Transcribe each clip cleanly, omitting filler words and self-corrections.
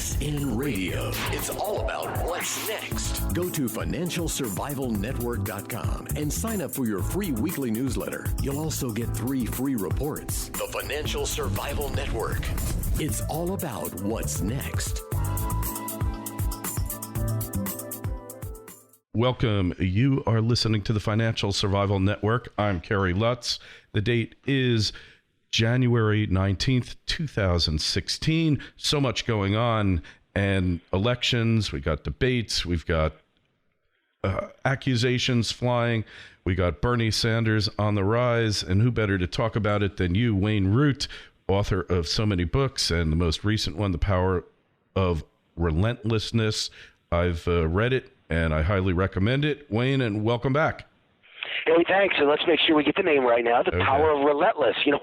Next in radio. It's all about what's next. Go to financialsurvivalnetwork.com and sign up for your free weekly newsletter. You'll also get 3 free reports. The Financial Survival Network. It's all about what's next. Welcome. You are listening to the Financial Survival Network. I'm Kerry Lutz. The date is January 19th, 2016. So much going on, and elections. We got debates. We've got accusations flying. We got Bernie Sanders on the rise. And who better to talk about it than you, Allyn Root, author of so many books, and the most recent one, The Power of Relentless. I've read it, and I highly recommend it. Wayne, and welcome back. Hey, thanks, and let's make sure we get the name right now. The Power of Relentless. You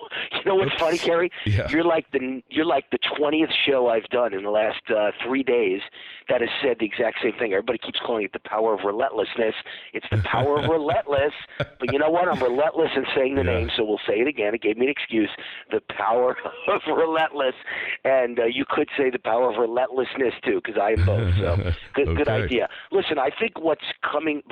know what's funny, Kerry? Yeah. You're like the 20th show I've done in the last 3 days that has said the exact same thing. Everybody keeps calling it the Power of Relentlessness. It's the Power of Relentless. But you know what? I'm relentless in saying the name, so we'll say it again. It gave me an excuse. The Power of Relentless, and you could say the Power of Relentlessness too, because I am both. So good idea. Listen, I think what's becoming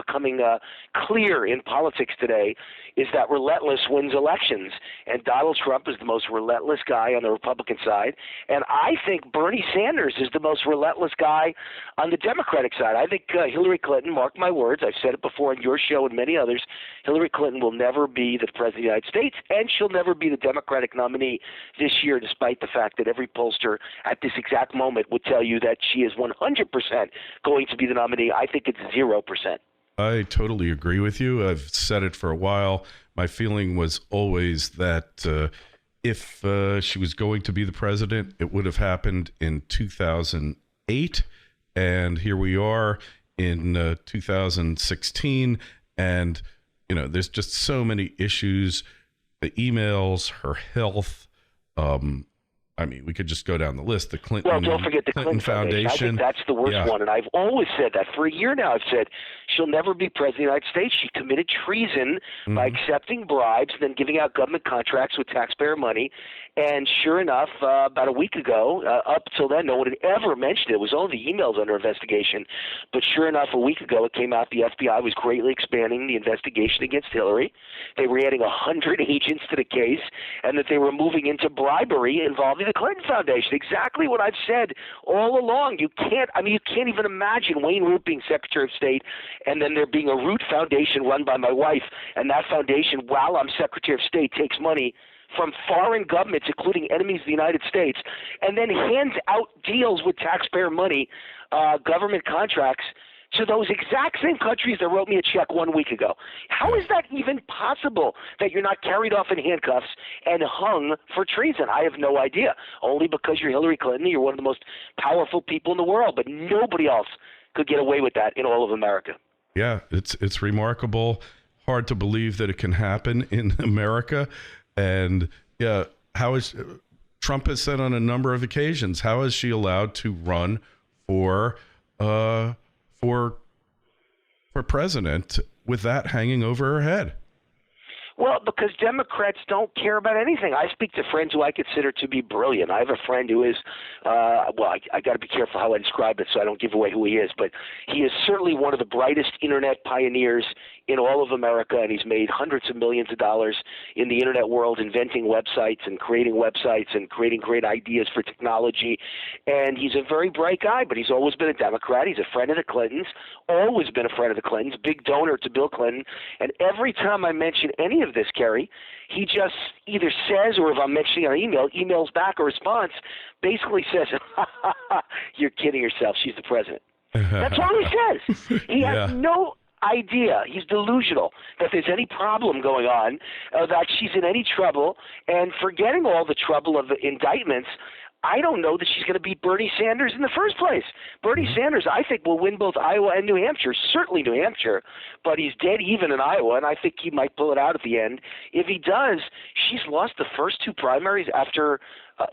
clear in politics today is that relentless wins elections, and Donald Trump is the most relentless guy on the Republican side, and I think Bernie Sanders is the most relentless guy on the Democratic side. I think Hillary Clinton, mark my words, I've said it before on your show and many others, Hillary Clinton will never be the President of the United States, and she'll never be the Democratic nominee this year, despite the fact that every pollster at this exact moment would tell you that she is 100% going to be the nominee. I think it's 0%. I totally agree with you. I've said it for a while. My feeling was always that if she was going to be the president, it would have happened in 2008. And here we are in 2016. And, there's just so many issues, the emails, her health. We could just go down the list. The Clinton, well, don't forget the Clinton Foundation. I think that's the worst one, and I've always said that. For a year now, I've said she'll never be president of the United States. She committed treason by accepting bribes and then giving out government contracts with taxpayer money. And sure enough, about a week ago, up till then, no one had ever mentioned it. It was only the emails under investigation. But sure enough, a week ago, it came out the FBI was greatly expanding the investigation against Hillary. They were adding 100 agents to the case, and that they were moving into bribery involving the Clinton Foundation. Exactly what I've said all along. You can't even imagine Allyn Root being Secretary of State and then there being a Root Foundation run by my wife, and that foundation, while I'm Secretary of State, takes money from foreign governments, including enemies of the United States, and then hands out deals with taxpayer money, government contracts, to those exact same countries that wrote me a check 1 week ago. How is that even possible that you're not carried off in handcuffs and hung for treason? I have no idea. Only because you're Hillary Clinton, you're one of the most powerful people in the world, but nobody else could get away with that in all of America. Yeah, it's remarkable. Hard to believe that it can happen in America. And yeah, Trump has said on a number of occasions, how is she allowed to run for president with that hanging over her head? Well, because Democrats don't care about anything. I speak to friends who I consider to be brilliant. I have a friend who is, I got to be careful how I describe it so I don't give away who he is, but he is certainly one of the brightest internet pioneers in all of America, and he's made hundreds of millions of dollars in the internet world inventing websites and creating great ideas for technology. And he's a very bright guy, but he's always been a Democrat. He's a friend of the Clintons, always been a friend of the Clintons, big donor to Bill Clinton. And every time I mention any of this, Kerry, he just either says, or if I'm mentioning an emails back a response, basically says, "You're kidding yourself. She's the president." That's all he says. He has no idea. He's delusional that there's any problem going on, that she's in any trouble, and forgetting all the trouble of the indictments, I don't know that she's going to beat Bernie Sanders in the first place. Bernie Sanders, I think, will win both Iowa and New Hampshire, certainly New Hampshire, but he's dead even in Iowa, and I think he might pull it out at the end. If he does, she's lost the first two primaries after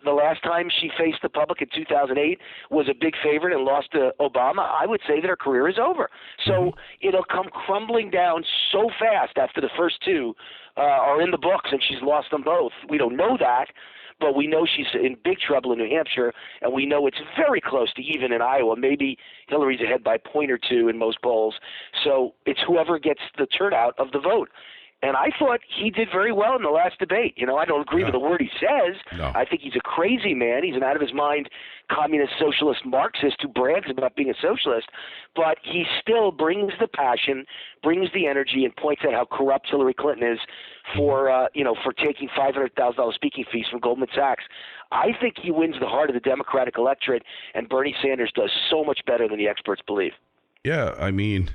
the last time she faced the public in 2008 was a big favorite and lost to Obama. I would say that her career is over. So it'll come crumbling down so fast after the first two are in the books, and she's lost them both. We don't know that, but we know she's in big trouble in New Hampshire, and we know it's very close to even in Iowa. Maybe Hillary's ahead by a point or two in most polls. So it's whoever gets the turnout of the vote. And I thought he did very well in the last debate. You know, I don't agree with a word he says. No. I think he's a crazy man. He's an out-of-his-mind communist, socialist, Marxist who brags about being a socialist. But he still brings the passion, brings the energy, and points out how corrupt Hillary Clinton is for taking $500,000 speaking fees from Goldman Sachs. I think he wins the heart of the Democratic electorate, and Bernie Sanders does so much better than the experts believe. Yeah, I mean,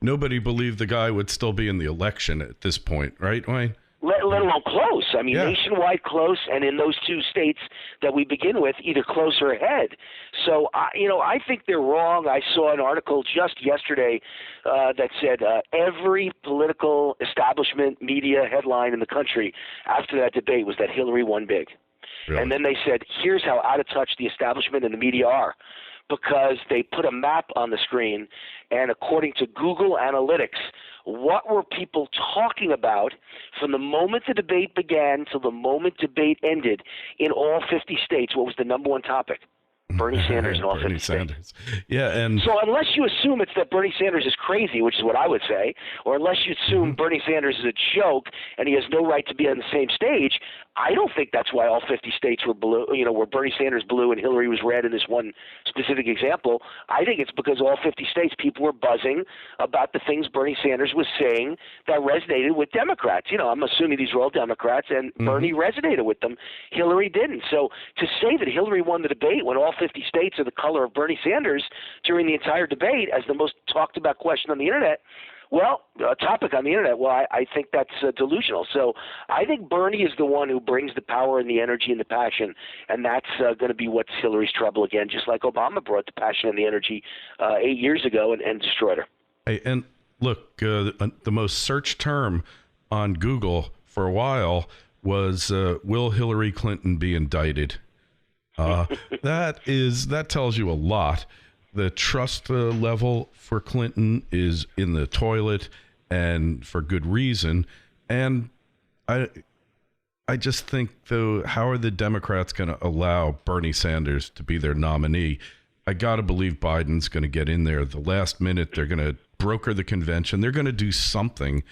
nobody believed the guy would still be in the election at this point, right, Wayne? Let alone close. I mean, nationwide close, and in those two states that we begin with, either close or ahead. So, I think they're wrong. I saw an article just yesterday that said every political establishment media headline in the country after that debate was that Hillary won big. Really? And then they said, here's how out of touch the establishment and the media are. Because they put a map on the screen, and according to Google Analytics, what were people talking about from the moment the debate began till the moment debate ended in all 50 states? What was the number one topic? Bernie Sanders in all 50 states. Yeah, and so unless you assume it's that Bernie Sanders is crazy, which is what I would say, or unless you assume Bernie Sanders is a joke and he has no right to be on the same stage, I don't think that's why all 50 states were blue, where Bernie Sanders blue and Hillary was red in this one specific example. I think it's because all 50 states people were buzzing about the things Bernie Sanders was saying that resonated with Democrats. I'm assuming these were all Democrats, and Bernie resonated with them. Hillary didn't. So to say that Hillary won the debate when all 50 states are the color of Bernie Sanders during the entire debate as the most talked about question on the internet, topic on the internet, I think that's delusional. So I think Bernie is the one who brings the power and the energy and the passion, and that's going to be what's Hillary's trouble again, just like Obama brought the passion and the energy 8 years ago and destroyed her. Hey, and look, the most searched term on Google for a while was, will Hillary Clinton be indicted? That tells you a lot. The trust level for Clinton is in the toilet, and for good reason. And I just think, though, how are the Democrats going to allow Bernie Sanders to be their nominee? I got to believe Biden's going to get in there the last minute. They're going to broker the convention. They're going to do something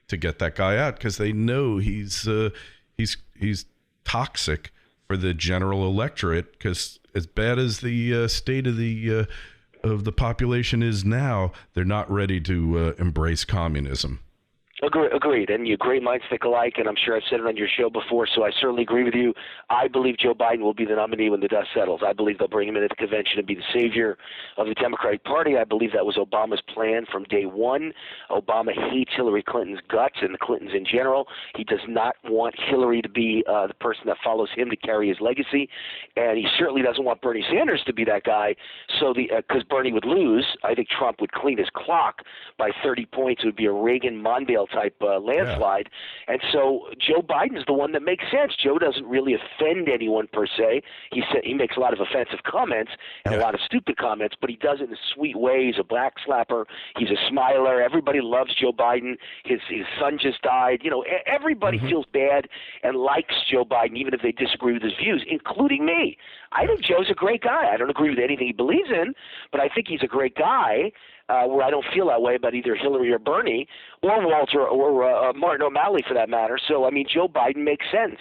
to get that guy out because they know he's toxic for the general electorate, because as bad as the state of the population is now, they're not ready to embrace communism. Agreed. And great minds think alike, and I'm sure I've said it on your show before, so I certainly agree with you. I believe Joe Biden will be the nominee when the dust settles. I believe they'll bring him in at the convention and be the savior of the Democratic Party. I believe that was Obama's plan from day one. Obama hates Hillary Clinton's guts and the Clintons in general. He does not want Hillary to be the person that follows him to carry his legacy, and he certainly doesn't want Bernie Sanders to be that guy. So because Bernie would lose, I think Trump would clean his clock by 30 points. It would be a Reagan-Mondale type landslide. Yeah. And so Joe Biden's the one that makes sense. Joe doesn't really offend anyone per se. He makes a lot of offensive comments and a lot of stupid comments, but he does it in a sweet way. He's a black slapper. He's a smiler. Everybody loves Joe Biden. His son just died. Everybody feels bad and likes Joe Biden, even if they disagree with his views, including me. I think Joe's a great guy. I don't agree with anything he believes in, but I think he's a great guy. Where I don't feel that way about either Hillary or Bernie or Walter or Martin O'Malley for that matter. So, I mean, Joe Biden makes sense.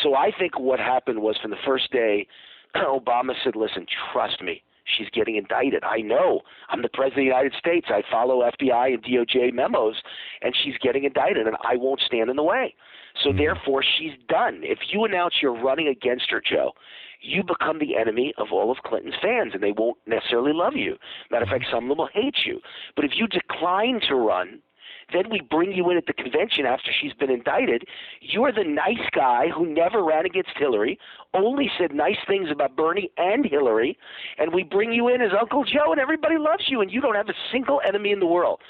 So I think what happened was from the first day, Obama said, listen, trust me. She's getting indicted. I know. I'm the president of the United States. I follow FBI and DOJ memos, and she's getting indicted, and I won't stand in the way. So therefore, she's done. If you announce you're running against her, Joe, you become the enemy of all of Clinton's fans, and they won't necessarily love you. Matter of fact, some of them will hate you. But if you decline to run, then we bring you in at the convention after she's been indicted. You're the nice guy who never ran against Hillary, only said nice things about Bernie and Hillary, and we bring you in as Uncle Joe, and everybody loves you, and you don't have a single enemy in the world.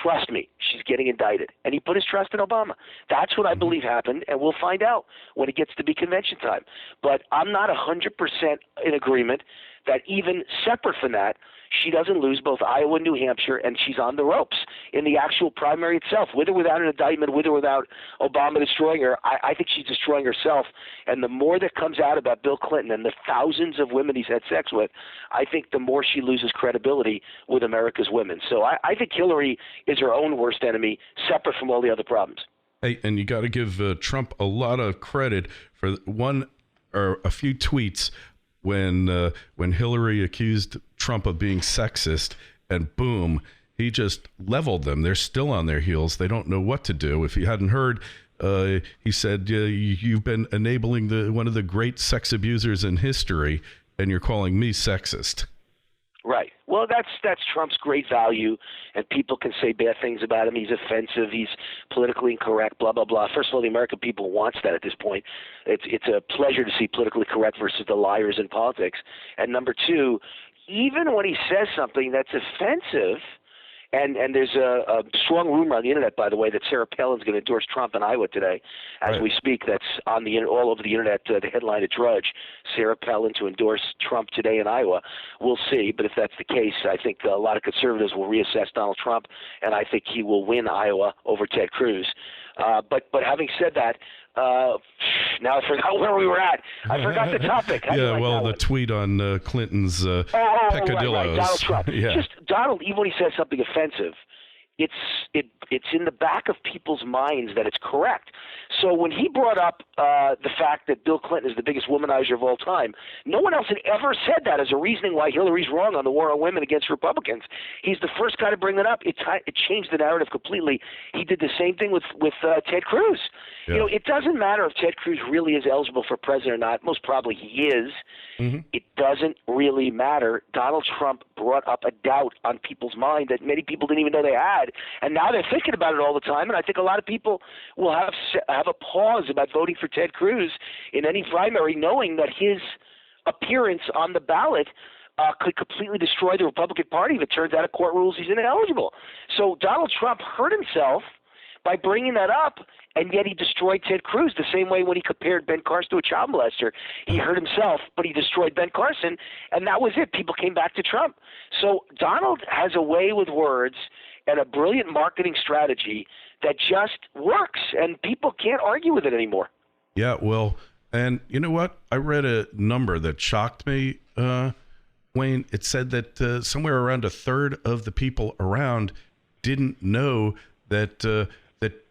Trust me, she's getting indicted. And he put his trust in Obama. That's what I believe happened, and we'll find out when it gets to be convention time. But I'm not 100% in agreement that even separate from that, she doesn't lose both Iowa and New Hampshire, and she's on the ropes in the actual primary itself, with or without an indictment, with or without Obama destroying her. I think she's destroying herself, and the more that comes out about Bill Clinton and the thousands of women he's had sex with, I think the more she loses credibility with America's women. So I think Hillary is her own worst enemy, separate from all the other problems. Hey, and you got to give Trump a lot of credit for one or a few tweets when Hillary accused Trump of being sexist, and boom, he just leveled them. They're still on their heels. They don't know what to do. If you hadn't heard, he said, you've been enabling one of the great sex abusers in history, and you're calling me sexist. Right. Well, that's Trump's great value, and people can say bad things about him. He's offensive. He's politically incorrect, blah, blah, blah. First of all, the American people wants that at this point. It's a pleasure to see politically correct versus the liars in politics. And number two, even when he says something that's offensive, and there's a strong rumor on the internet, by the way, that Sarah Palin's going to endorse Trump in Iowa today as we speak. That's on all over the internet, the headline at Drudge, Sarah Palin to endorse Trump today in Iowa. We'll see, but if that's the case, I think a lot of conservatives will reassess Donald Trump, and I think he will win Iowa over Ted Cruz. But having said that, now I forgot where we were at. I forgot the topic. The tweet on Clinton's peccadillos. Right. Donald Trump. Yeah. Just Donald, even when he says something offensive, it's in the back of people's minds that it's correct. So when he brought up the fact that Bill Clinton is the biggest womanizer of all time, no one else had ever said that as a reasoning why Hillary's wrong on the war on women against Republicans. He's the first guy to bring that up. It changed the narrative completely. He did the same thing with Ted Cruz. Yeah. You know, it doesn't matter if Ted Cruz really is eligible for president or not. Most probably he is. Mm-hmm. It doesn't really matter. Donald Trump brought up a doubt on people's mind that many people didn't even know they had, and now they're thinking about it all the time. And I think a lot of people will have a pause about voting for Ted Cruz in any primary, knowing that his appearance on the ballot could completely destroy the Republican Party if it turns out a court rules he's ineligible. So Donald Trump hurt himself by bringing that up, and yet he destroyed Ted Cruz the same way when he compared Ben Carson to a child molester. He hurt himself, but he destroyed Ben Carson, and that was it. People came back to Trump. So Donald has a way with words and a brilliant marketing strategy that just works, and people can't argue with it anymore. Yeah, well, and you know what? I read a number that shocked me, Wayne. It said that somewhere around a third of the people around didn't know that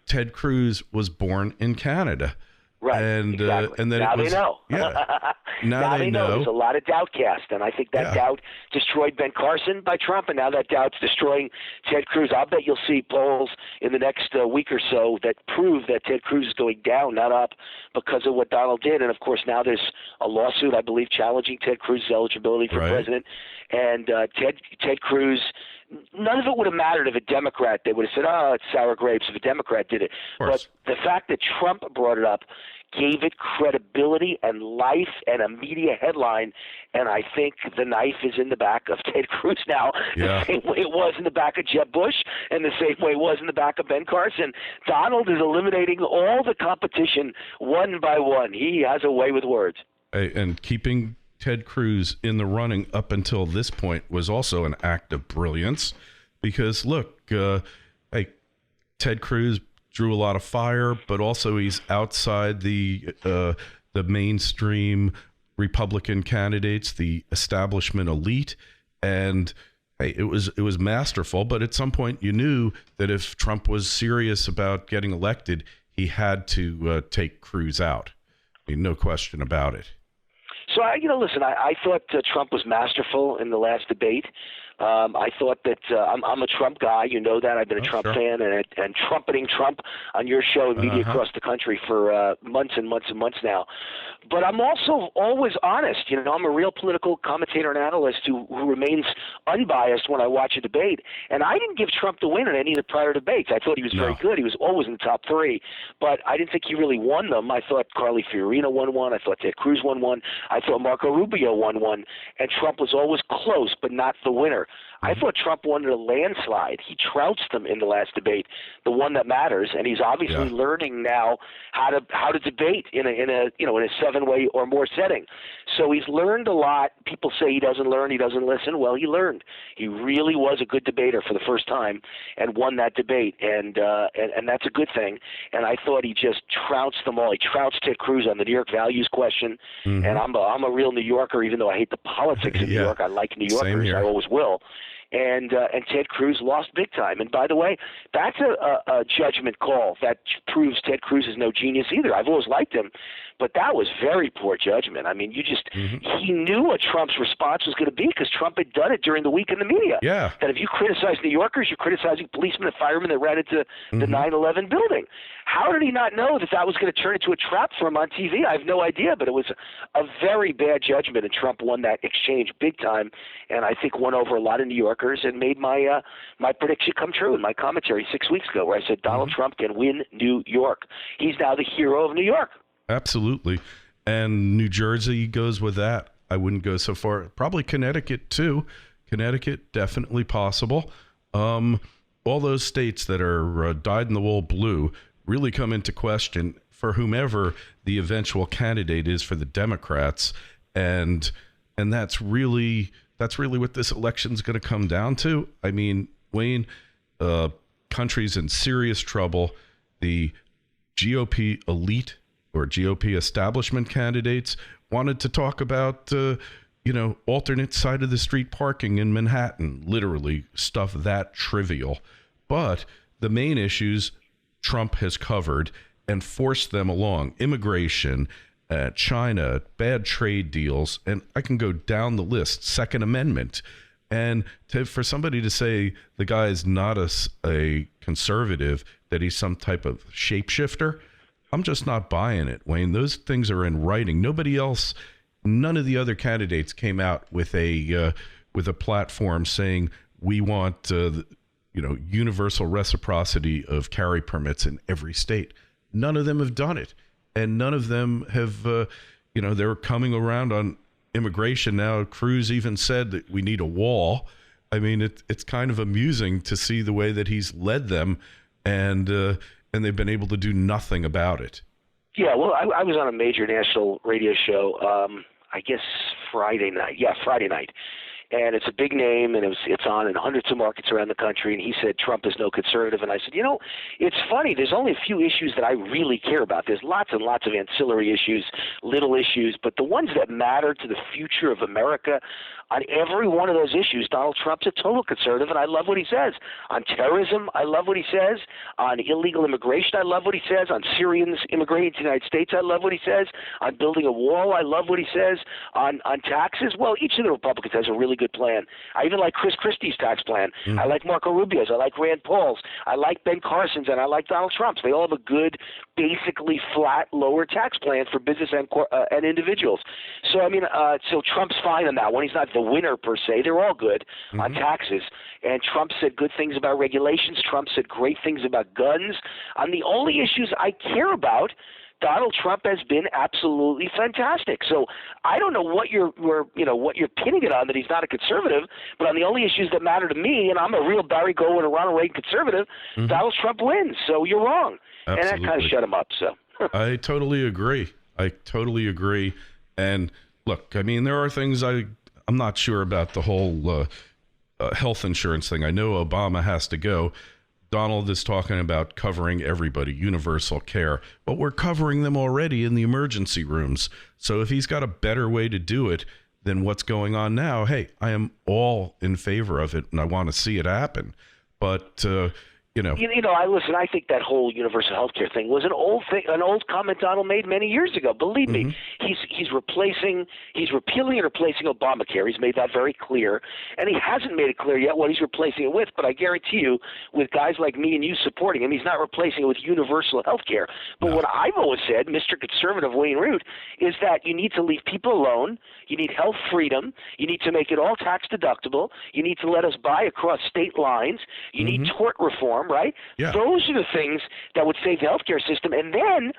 Ted Cruz was born in Canada. Right, and exactly. And then now they know. Yeah. now they know. There's a lot of doubt cast, and I think that doubt destroyed Ben Carson by Trump, and now that doubt's destroying Ted Cruz. I'll bet you'll see polls in the next week or so that prove that Ted Cruz is going down, not up, because of what Donald did. And, of course, now there's a lawsuit, I believe, challenging Ted Cruz's eligibility for president. And Ted Cruz, none of it would have mattered if a Democrat, they would have said, oh, it's sour grapes if a Democrat did it. But the fact that Trump brought it up gave it credibility and life and a media headline, and I think the knife is in the back of Ted Cruz now, the same way it was in the back of Jeb Bush and the same way it was in the back of Ben Carson. Donald is eliminating all the competition one by one. He has a way with words. And keeping Ted Cruz in the running up until this point was also an act of brilliance, because look, Ted Cruz drew a lot of fire, but also he's outside the mainstream Republican candidates, the establishment elite, and it was masterful. But at some point, you knew that if Trump was serious about getting elected, he had to take Cruz out. I mean, no question about it. So, listen, I thought Trump was masterful in the last debate. I thought that I'm a Trump guy. You know that. I've been a Trump fan and trumpeting Trump on your show and media across the country for months and months and months now. But I'm also always honest. I'm a real political commentator and analyst who remains unbiased when I watch a debate. And I didn't give Trump the win in any of the prior debates. I thought he was very good. He was always in the top three. But I didn't think he really won them. I thought Carly Fiorina won one. I thought Ted Cruz won one. I thought Marco Rubio won one. And Trump was always close, but not the winner. debater. I thought Trump won in a landslide. He trounced them in the last debate, the one that matters, and he's obviously learning now how to debate in a 7-way or more setting. So he's learned a lot. People say he doesn't learn, he doesn't listen. Well, he learned. He really was a good debater for the first time and won that debate, and that's a good thing. And I thought he just trounced them all. He trounced Ted Cruz on the New York values question, and I'm a real New Yorker, even though I hate the politics of New York. I like New Yorkers. I always will. And Ted Cruz lost big time. And by the way, that's a judgment call that proves Ted Cruz is no genius either. I've always liked him, but that was very poor judgment. I mean, he knew what Trump's response was going to be because Trump had done it during the week in the media. Yeah. That if you criticize New Yorkers, you're criticizing policemen and firemen that ran into the 9/11 building. How did he not know that was going to turn into a trap for him on TV? I have no idea, but it was a very bad judgment, and Trump won that exchange big time, and I think won over a lot of New Yorkers and made my prediction come true in my commentary 6 weeks ago, where I said Donald Trump can win New York. He's now the hero of New York. Absolutely. And New Jersey goes with that. I wouldn't go so far. Probably Connecticut, too. Connecticut, definitely possible. All those states that are dyed-in-the-wool blue really come into question for whomever the eventual candidate is for the Democrats. And that's really what this election's going to come down to. I mean, Wayne, country's in serious trouble. The GOP elite or GOP establishment candidates wanted to talk about, alternate side of the street parking in Manhattan, literally stuff that trivial. But the main issues Trump has covered and forced them along: immigration, China, bad trade deals, and I can go down the list, Second Amendment. And for somebody to say the guy is not a conservative, that he's some type of shapeshifter, I'm just not buying it, Wayne. Those things are in writing. None of the other candidates came out with a platform saying we want universal reciprocity of carry permits in every state. None of them have done it, and none of them have. They're coming around on immigration now. Cruz even said that we need a wall. I mean, it's kind of amusing to see the way that he's led them, and they've been able to do nothing about it. Yeah, well, I was on a major national radio show, I guess Friday night. Yeah, Friday night. And it's a big name, and it's on in hundreds of markets around the country. And he said Trump is no conservative. And I said, it's funny. There's only a few issues that I really care about. There's lots and lots of ancillary issues, little issues, but the ones that matter to the future of America, on every one of those issues, Donald Trump's a total conservative, and I love what he says. On terrorism, I love what he says. On illegal immigration, I love what he says. On Syrians immigrating to the United States, I love what he says. On building a wall, I love what he says. On taxes, well, each of the Republicans has a really good plan. I even like Chris Christie's tax plan. I like Marco Rubio's. I like Rand Paul's. I like Ben Carson's, and I like Donald Trump's. They all have a good, basically flat, lower tax plan for business and individuals. So, I mean, so Trump's fine on that one. He's not the winner per se. They're all good on taxes. And Trump said good things about regulations. Trump said great things about guns. On the only issues I care about, Donald Trump has been absolutely fantastic. So I don't know what you're pinning it on, that he's not a conservative, but on the only issues that matter to me, and I'm a real Barry Goldwater, Ronald Reagan conservative, Donald Trump wins. So you're wrong. Absolutely. And that kind of shut him up. So I totally agree. And look, I mean, there are things I'm not sure about the whole health insurance thing. I know Obama has to go. Donald is talking about covering everybody, universal care, but we're covering them already in the emergency rooms. So if he's got a better way to do it than what's going on now, hey, I am all in favor of it, and I want to see it happen. But I think that whole universal health care thing was an old comment Donald made many years ago. Believe me, he's repealing and replacing Obamacare. He's made that very clear, and he hasn't made it clear yet what he's replacing it with. But I guarantee you, with guys like me and you supporting him, he's not replacing it with universal health care. But what I've always said, Mr. Conservative Allyn Root, is that you need to leave people alone. You need health freedom. You need to make it all tax deductible. You need to let us buy across state lines. You need tort reform. Right? Yeah. Those are the things that would save the healthcare system. And then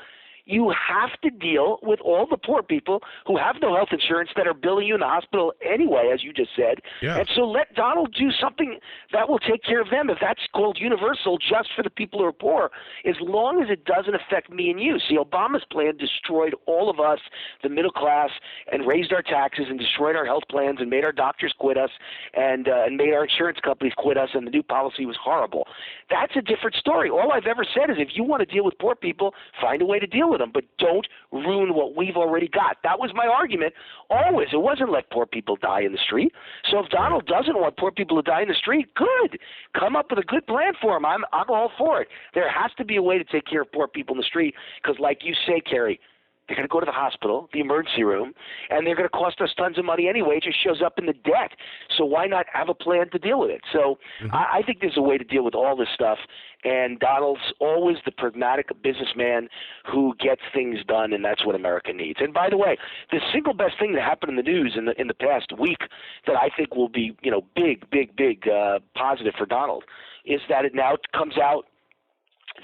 you have to deal with all the poor people who have no health insurance that are billing you in the hospital anyway, as you just said. Yeah. And so let Donald do something that will take care of them. If that's called universal just for the people who are poor, as long as it doesn't affect me and you. See, Obama's plan destroyed all of us, the middle class, and raised our taxes and destroyed our health plans and made our doctors quit us and made our insurance companies quit us, and the new policy was horrible. That's a different story. All I've ever said is if you want to deal with poor people, find a way to deal with them, but don't ruin what we've already got. That was my argument always. It wasn't let poor people die in the street. So if Donald doesn't want poor people to die in the street, good. Come up with a good plan for him. I'm all for it. There has to be a way to take care of poor people in the street because, like you say, Kerry, they're going to go to the hospital, the emergency room, and they're going to cost us tons of money anyway. It just shows up in the debt. So why not have a plan to deal with it? So I think there's a way to deal with all this stuff. And Donald's always the pragmatic businessman who gets things done, and that's what America needs. And by the way, the single best thing that happened in the news in the past week that I think will be, big positive for Donald is that it now comes out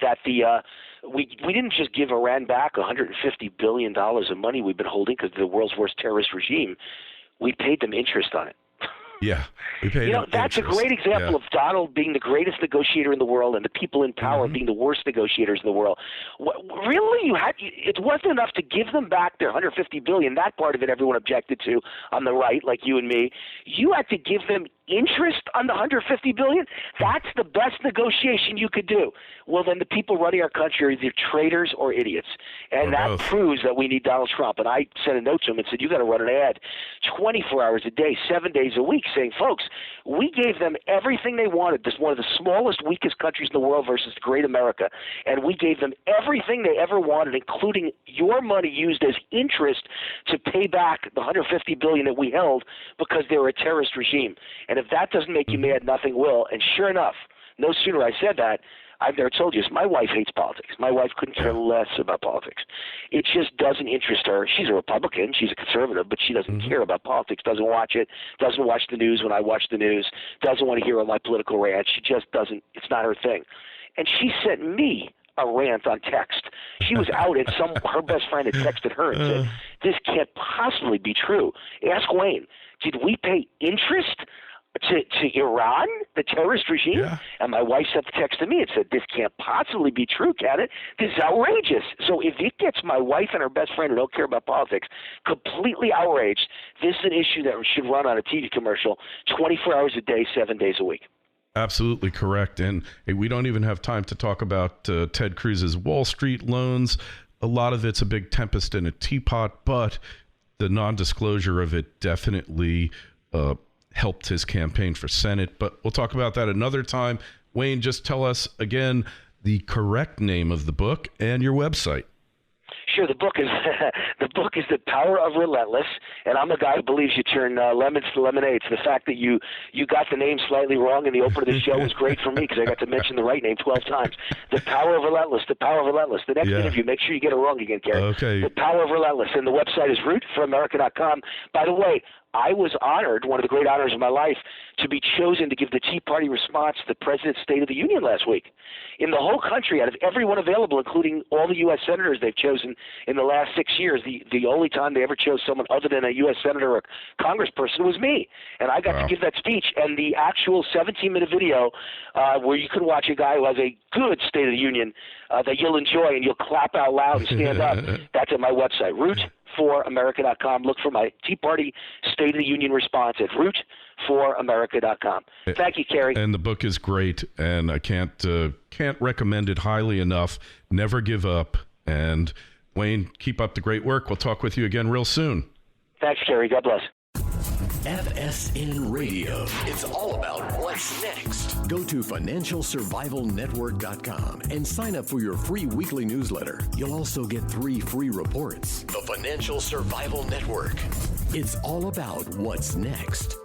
that we didn't just give Iran back $150 billion of money we've been holding because they're the world's worst terrorist regime. We paid them interest on it. Yeah, we paid that's interest. A great example of Donald being the greatest negotiator in the world and the people in power being the worst negotiators in the world. Really, it wasn't enough to give them back their $150 billion. That part of it everyone objected to on the right, like you and me. You had to give them interest on the $150 billion? That's the best negotiation you could do. Well, then the people running our country are either traitors or idiots. And that proves that we need Donald Trump. And I sent a note to him and said, you got to run an ad 24 hours a day, 7 days a week, saying, folks, we gave them everything they wanted. This is one of the smallest, weakest countries in the world versus great America. And we gave them everything they ever wanted, including your money used as interest to pay back the $150 billion that we held because they were a terrorist regime. And if that doesn't make you mad, nothing will. And sure enough, no sooner I said that, I've never told you this, my wife hates politics. My wife couldn't care less about politics. It just doesn't interest her. She's a Republican. She's a conservative, but she doesn't care about politics, doesn't watch it, doesn't watch the news when I watch the news, doesn't want to hear all my political rants. She just doesn't. It's not her thing. And she sent me a rant on text. She was out and her best friend had texted her and said, this can't possibly be true. Ask Wayne, did we pay interest to Iran, the terrorist regime? Yeah. And my wife sent the text to me and said, this can't possibly be true, can it? This is outrageous. So if it gets my wife and her best friend who don't care about politics completely outraged, this is an issue that should run on a TV commercial 24 hours a day, 7 days a week. Absolutely correct. And we don't even have time to talk about Ted Cruz's Wall Street loans. A lot of it's a big tempest in a teapot, but the non-disclosure of it definitely helped his campaign for Senate. But we'll talk about that another time. Wayne, just tell us again the correct name of the book and your website. Sure. The book is The Power of Relentless, and I'm a guy who believes you turn lemons to lemonade. So the fact that you got the name slightly wrong in the opener of the show was great for me because I got to mention the right name 12 times. The Power of Relentless. The Power of Relentless. The next interview, make sure you get it wrong again, Kerry. Okay. The Power of Relentless, and the website is rootforamerica.com. By the way, I was honored, one of the great honors of my life, to be chosen to give the Tea Party response to the President's State of the Union last week. In the whole country, out of everyone available, including all the U.S. senators they've chosen in the last 6 years, the only time they ever chose someone other than a U.S. senator or congressperson was me. And I got to give that speech. And the actual 17-minute video where you can watch a guy who has a good State of the Union that you'll enjoy and you'll clap out loud and stand up, that's at my website, rootforamerica.com. Look for my Tea Party State of the Union response at rootforamerica.com. Thank you, Kerry. And the book is great, and I can't recommend it highly enough. Never give up. And Wayne, keep up the great work. We'll talk with you again real soon. Thanks, Kerry. God bless. FSN Radio. It's all about what's next. Go to financialsurvivalnetwork.com and sign up for your free weekly newsletter. You'll also get 3 free reports. The Financial Survival Network. It's all about what's next.